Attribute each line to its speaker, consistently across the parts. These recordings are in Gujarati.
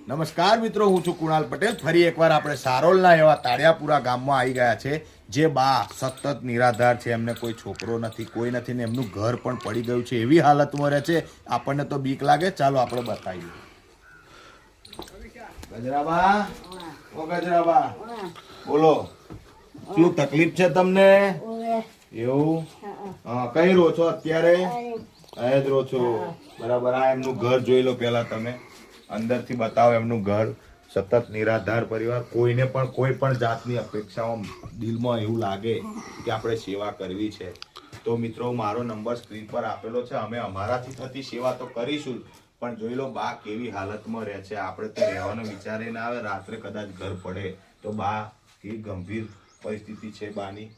Speaker 1: નમસ્કાર મિત્રો, હું છું કુણાલ પટેલ. ફરી એકવાર આપણે સારોલના એવા તાળિયાપુરા ગામમાં આવી ગયા છે. જે બા સતત નિરાધાર છે, એમને કોઈ છોકરો નથી, કોઈ નથી ને એમનું ઘર પણ પડી ગયું છે. એવી હાલતમાં રહે છે, આપણને તો બીક લાગે. ચાલો આપણે બતાવીએ. ગજરાબા, ઓ ગજરાબા, બોલો શું તકલીફ છે તમને? એવું? હા, કઈ રહો છો અત્યારે? અહીં જ રહો છો, બરાબર. આ એમનું ઘર જોઈ લો પેલા તમે, અંદરથી બતાવો એમનું ઘર. સતત નિરાધાર પરિવાર, કોઈને પણ કોઈ પણ જાતની અપેક્ષાઓ દિલમાં એવું લાગે કે આપણે સેવા કરવી છે તો મિત્રો મારો નંબર સ્ક્રીન પર આપેલો છે. અમે અમારાથી થતી સેવા તો કરીશું, પણ જોઈ લો બા કેવી હાલતમાં રહે છે. આપણે તો રહેવાનો વિચારે ના આવે, રાત્રે કદાચ ઘર પડે તો બા કેવી ગંભીર પરિસ્થિતિ છે બાની.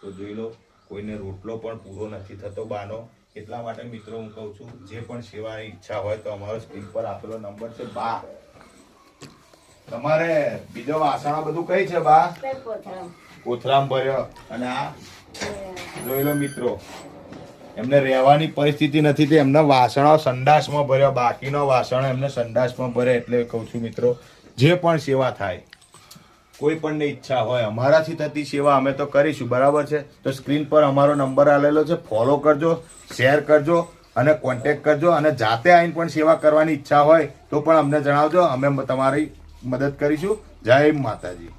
Speaker 1: તો જોઈ લો, કોઈને રોટલો પણ પૂરો નથી થતો બાનો. એટલા માટે મિત્રો હું કહું છું, જે પણ સેવાની ઈચ્છા હોય તો અમારો સ્ક્રીન પર આપેલો નંબર છે. બા તમારે બીજો વાસણ બધું કઈ છે બા? કોથરામ ભર્યો. અને આ જોઈ લો મિત્રો, એમને રહેવાની પરિસ્થિતિ નથી તે એમના વાસણો સંડાસમાં ભર્યા, બાકીનો વાસણો એમને સંડાસમાં ભરે. એટલે કહું છું મિત્રો, જે પણ સેવા થાય, કોઈ પણ ઈચ્છા હોય, અમારાથી થતી સેવા અમે તો કરીશું, બરાબર છે. તો સ્ક્રીન પર અમારો નંબર આલેલો છે, ફોલો કરજો, શેર કરજો અને કોન્ટેક્ટ કરજો. અને જાતે આવીને પણ સેવા કરવાની ઈચ્છા હોય તો પણ અમને જણાવજો, અમે તમારી મદદ કરીશું. જય માતાજી.